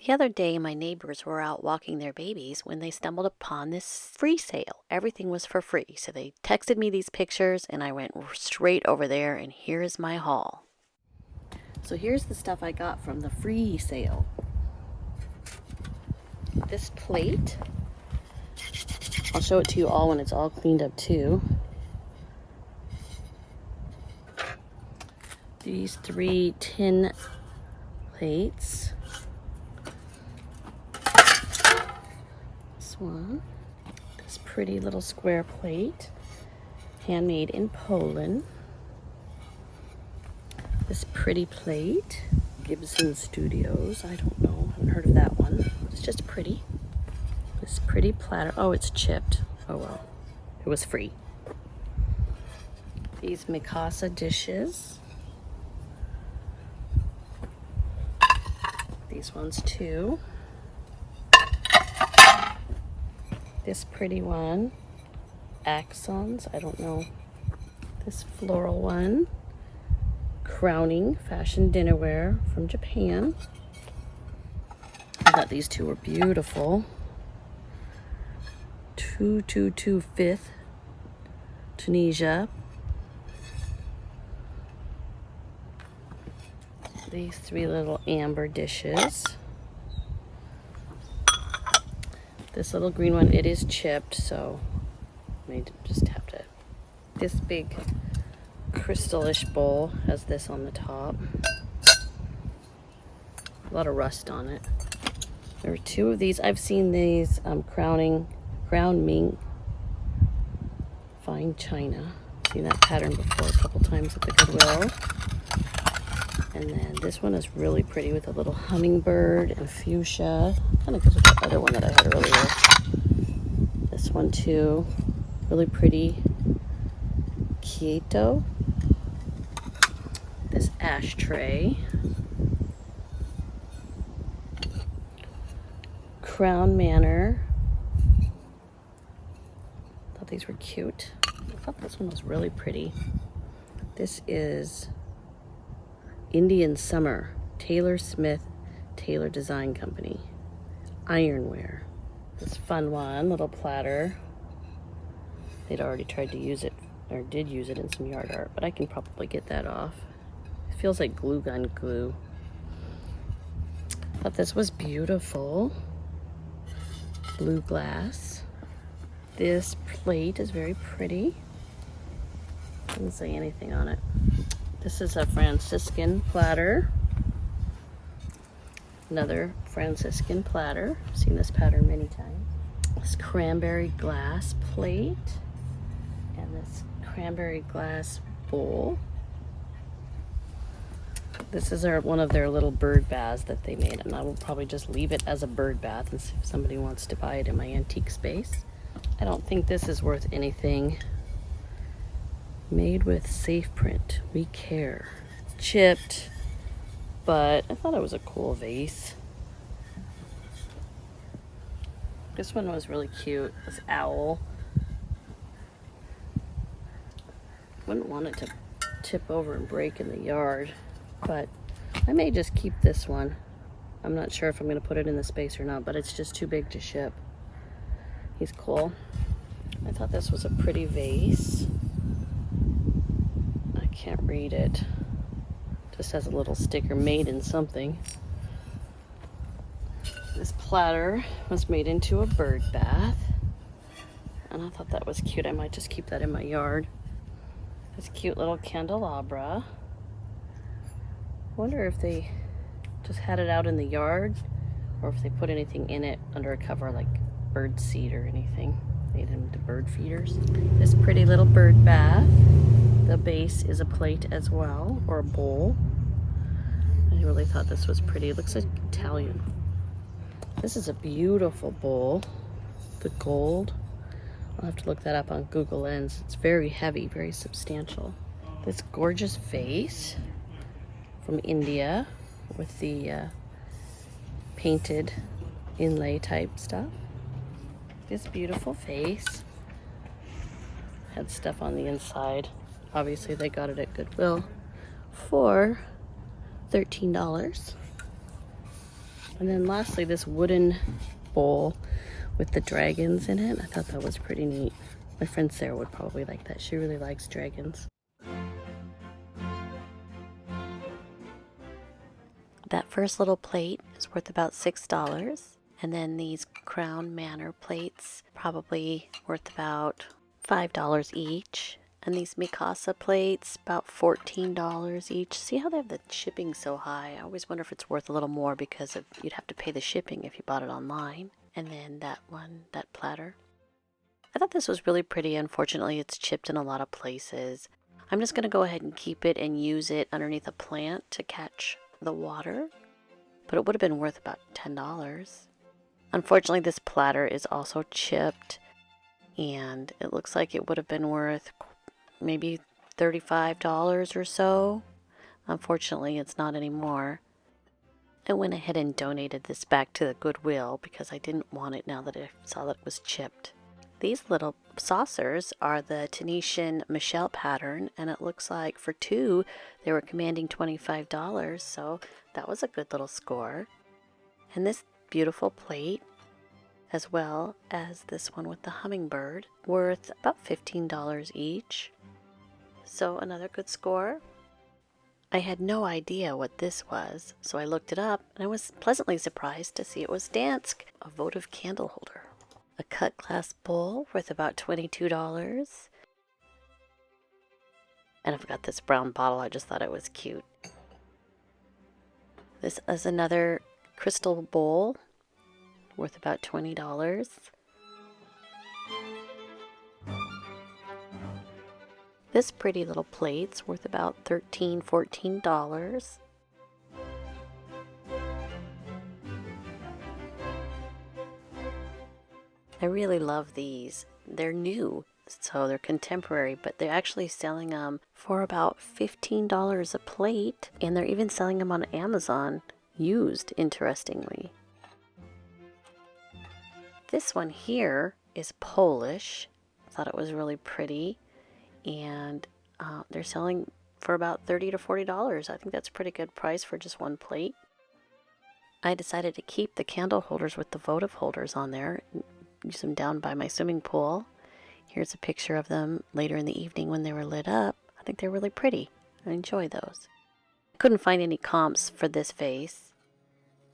The other day, my neighbors were out walking their babies when they stumbled upon this free sale. Everything was for free, so they texted me these pictures, and I went straight over there, and here is my haul. So here's the stuff I got from the free sale. This plate, I'll show it to you all when it's all cleaned up too. These 3 tin plates. This one. This pretty little square plate. Handmade in Poland. This pretty plate. Gibson Studios. I don't know. I haven't heard of that one. It's just pretty. This pretty platter. Oh, it's chipped. Oh well. It was free. These Mikasa dishes. These ones too. This pretty one. Axons. I don't know. This floral one. Crowning fashion dinnerware from Japan. I thought these two were beautiful. 2225 Tunisia. These 3 little amber dishes. This little green one, it is chipped, so I may just have to. This big crystalish bowl has this on the top. A lot of rust on it. There are 2 of these. I've seen these Crown Ming fine china. Seen that pattern before a couple times at the Goodwill. And then this one is really pretty with a little hummingbird and fuchsia. Kind of goes with the other one that I had earlier. This one too. Really pretty. Kyoto. This ashtray. Crown Manor. Thought these were cute. I thought this one was really pretty. This is Indian Summer, Taylor Smith, Taylor Design Company. Ironware. This fun one, little platter. They'd already tried to use it, or did use it in some yard art, but I can probably get that off. It feels like glue gun glue. Thought this was beautiful. Blue glass. This plate is very pretty. Doesn't say anything on it. This is a Franciscan platter. Another Franciscan platter. I've seen this pattern many times. This cranberry glass plate. And this cranberry glass bowl. This is one of their little bird baths that they made. And I will probably just leave it as a bird bath and see if somebody wants to buy it in my antique space. I don't think this is worth anything. Made with safe print. We care. It's chipped, but I thought it was a cool vase. This one was really cute. This owl. Wouldn't want it to tip over and break in the yard, but I may just keep this one. I'm not sure if I'm going to put it in the space or not, but it's just too big to ship. He's cool. I thought this was a pretty vase. Can't read it. Just has a little sticker, made in something. This platter was made into a bird bath, and I thought that was cute. I might just keep that in my yard. This cute little candelabra. Wonder if they just had it out in the yard, or if they put anything in it under a cover, like bird seed or anything. Made into bird feeders. This pretty little bird bath. The base is a plate as well, or a bowl. I really thought this was pretty. It looks like Italian. This is a beautiful bowl. The gold. I'll have to look that up on Google Lens. It's very heavy, very substantial. This gorgeous vase from India with the painted inlay type stuff. This beautiful vase. Had stuff on the inside. Obviously they got it at Goodwill for $13. And then lastly, this wooden bowl with the dragons in it. I thought that was pretty neat. My friend Sarah would probably like that. She really likes dragons. That first little plate is worth about $6. And then these Crown Manor plates, probably worth about $5 each. And these Mikasa plates, about $14 each. See how they have the shipping so high? I always wonder if it's worth a little more because you'd have to pay the shipping if you bought it online. And then that one, that platter. I thought this was really pretty. Unfortunately, it's chipped in a lot of places. I'm just going to go ahead and keep it and use it underneath a plant to catch the water. But it would have been worth about $10. Unfortunately, this platter is also chipped. And it looks like it would have been worth maybe $35 or so. Unfortunately, it's not anymore. I went ahead and donated this back to the Goodwill because I didn't want it now that I saw that it was chipped. These little saucers are the Tunisian Michelle pattern, and it looks like for two they were commanding $25, so that was a good little score. And this beautiful plate, as well as this one with the hummingbird, worth about $15 each. So another good score. I had no idea what this was, so I looked it up, and I was pleasantly surprised to see it was Dansk, a votive candle holder. A cut glass bowl worth about $22. And I've got this brown bottle, I just thought it was cute. This is another crystal bowl worth about $20. This pretty little plate's worth about $13, $14. I really love these. They're new, so they're contemporary, but they're actually selling them for about $15 a plate, and they're even selling them on Amazon, used, interestingly. This one here is Polish. I thought it was really pretty. And they're selling for about $30 to $40. I think that's a pretty good price for just one plate. I decided to keep the candle holders with the votive holders on there. Use them down by my swimming pool. Here's a picture of them later in the evening when they were lit up. I think they're really pretty. I enjoy those. I couldn't find any comps for this vase.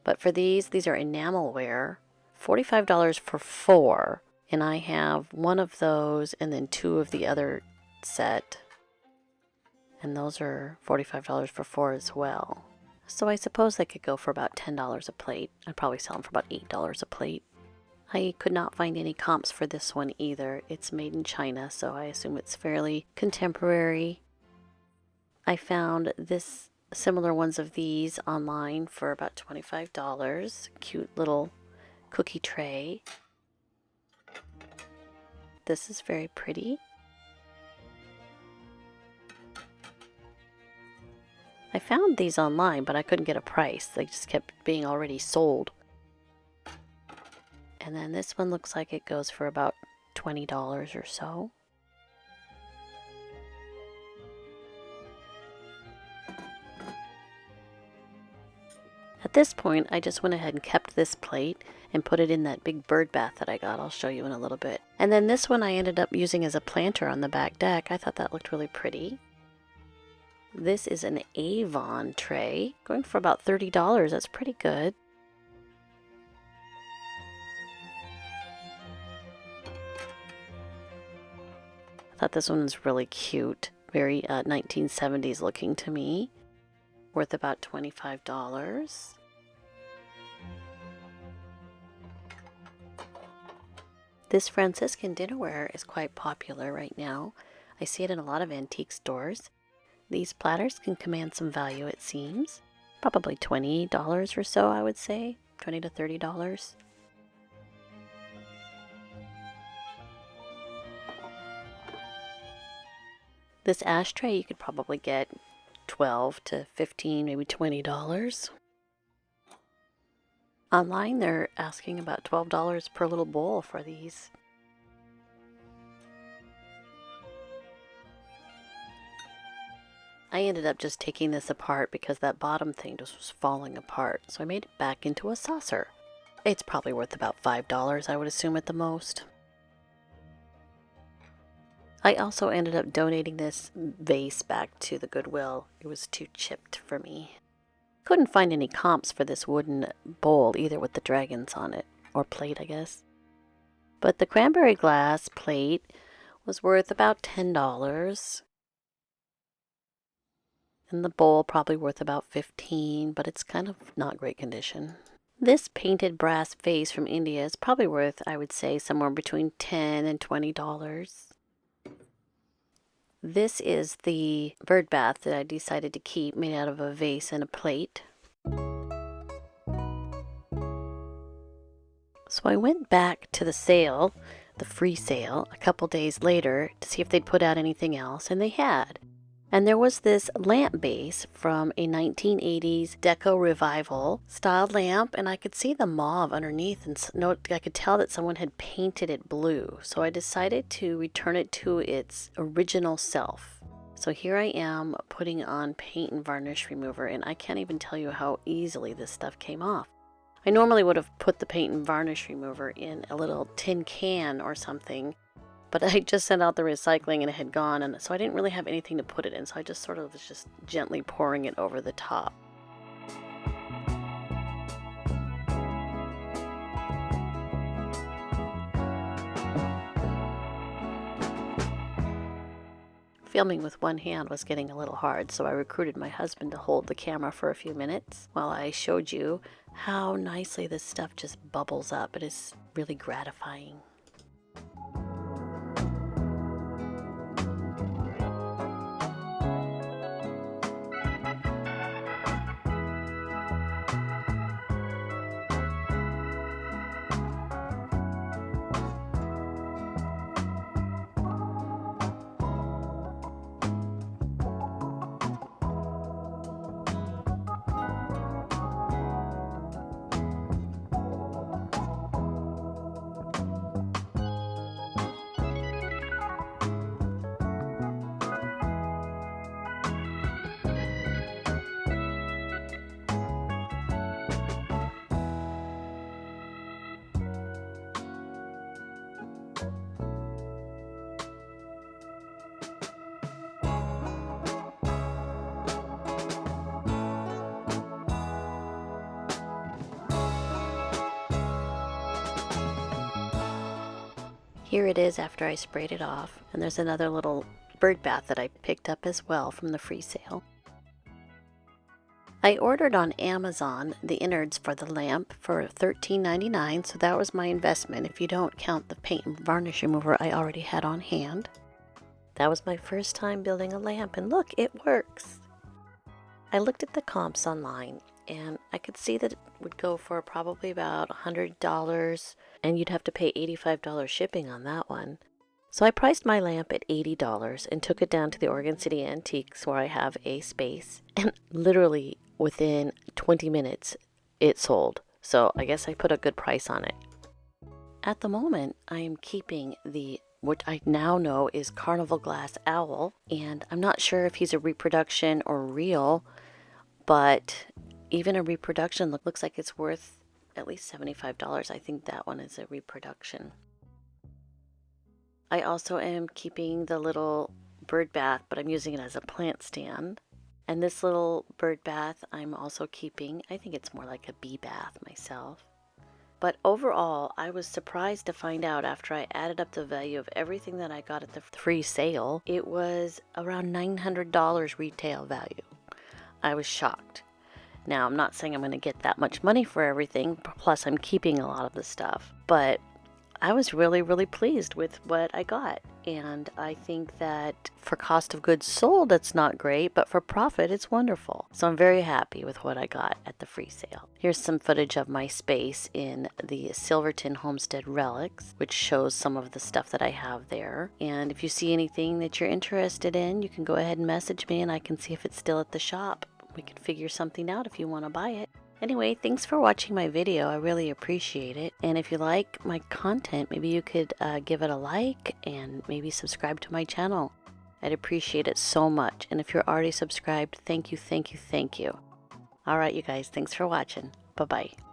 But for these are enamelware. $45 for 4. And I have one of those and then 2 of the other set, and those are $45 for 4 as well. So I suppose they could go for about $10 a plate. I'd probably sell them for about $8 a plate. I could not find any comps for this one either. It's made in China, so I assume it's fairly contemporary. I found similar ones of these online for about $25. Cute little cookie tray. This is very pretty. I found these online, but I couldn't get a price. They just kept being already sold. And then this one looks like it goes for about $20 or so. At this point, I just went ahead and kept this plate and put it in that big bird bath that I got. I'll show you in a little bit. And then this one I ended up using as a planter on the back deck. I thought that looked really pretty. This is an Avon tray, going for about $30. That's pretty good. I thought this one was really cute. Very 1970s looking to me. Worth about $25. This Franciscan dinnerware is quite popular right now. I see it in a lot of antique stores. These platters can command some value, it seems. Probably $20 or so, I would say. $20 to $30. This ashtray you could probably get $12 to $15, maybe $20. Online, they're asking about $12 per little bowl for these. I ended up just taking this apart because that bottom thing just was falling apart, so I made it back into a saucer. It's probably worth about $5, I would assume, at the most. I also ended up donating this vase back to the Goodwill. It was too chipped for me. Couldn't find any comps for this wooden bowl either with the dragons on it, or plate, I guess. But the cranberry glass plate was worth about $10. And the bowl probably worth about $15, but it's kind of not great condition. This painted brass vase from India is probably worth, I would say, somewhere between $10 and $20. This is the bird bath that I decided to keep, made out of a vase and a plate. So I went back to the sale, the free sale, a couple days later to see if they'd put out anything else, and they had. And there was this lamp base from a 1980s Deco Revival style lamp, and I could see the mauve underneath, and I could tell that someone had painted it blue. So I decided to return it to its original self. So here I am putting on paint and varnish remover, and I can't even tell you how easily this stuff came off. I normally would have put the paint and varnish remover in a little tin can or something, but I just sent out the recycling and it had gone, and so I didn't really have anything to put it in, so I just sort of was just gently pouring it over the top. Filming with one hand was getting a little hard, so I recruited my husband to hold the camera for a few minutes while I showed you how nicely this stuff just bubbles up. It is really gratifying. Here it is after I sprayed it off, and there's another little bird bath that I picked up as well from the free sale. I ordered on Amazon the innards for the lamp for $13.99, so that was my investment if you don't count the paint and varnish remover I already had on hand. That was my first time building a lamp, and look, it works! I looked at the comps online, and I could see that it would go for probably about $100, and you'd have to pay $85 shipping on that one. So I priced my lamp at $80 and took it down to the Oregon City Antiques where I have a space, and literally within 20 minutes it sold. So I guess I put a good price on it. At the moment I am keeping what I now know is Carnival Glass Owl, and I'm not sure if he's a reproduction or real, but even a reproduction looks like it's worth at least $75. I think that one is a reproduction. I also am keeping the little bird bath, but I'm using it as a plant stand. And this little bird bath I'm also keeping. I think it's more like a bee bath myself. But overall, I was surprised to find out after I added up the value of everything that I got at the free sale, it was around $900 retail value. I was shocked. Now, I'm not saying I'm going to get that much money for everything, plus I'm keeping a lot of the stuff, but I was really, really pleased with what I got. And I think that for cost of goods sold, it's not great, but for profit, it's wonderful. So I'm very happy with what I got at the free sale. Here's some footage of my space in the Silverton Homestead Relics, which shows some of the stuff that I have there. And if you see anything that you're interested in, you can go ahead and message me and I can see if it's still at the shop. We can figure something out if you want to buy it. Anyway, thanks for watching my video. I really appreciate it. And if you like my content, maybe you could give it a like and maybe subscribe to my channel. I'd appreciate it so much. And if you're already subscribed, thank you, thank you, thank you. All right, you guys, thanks for watching. Bye-bye.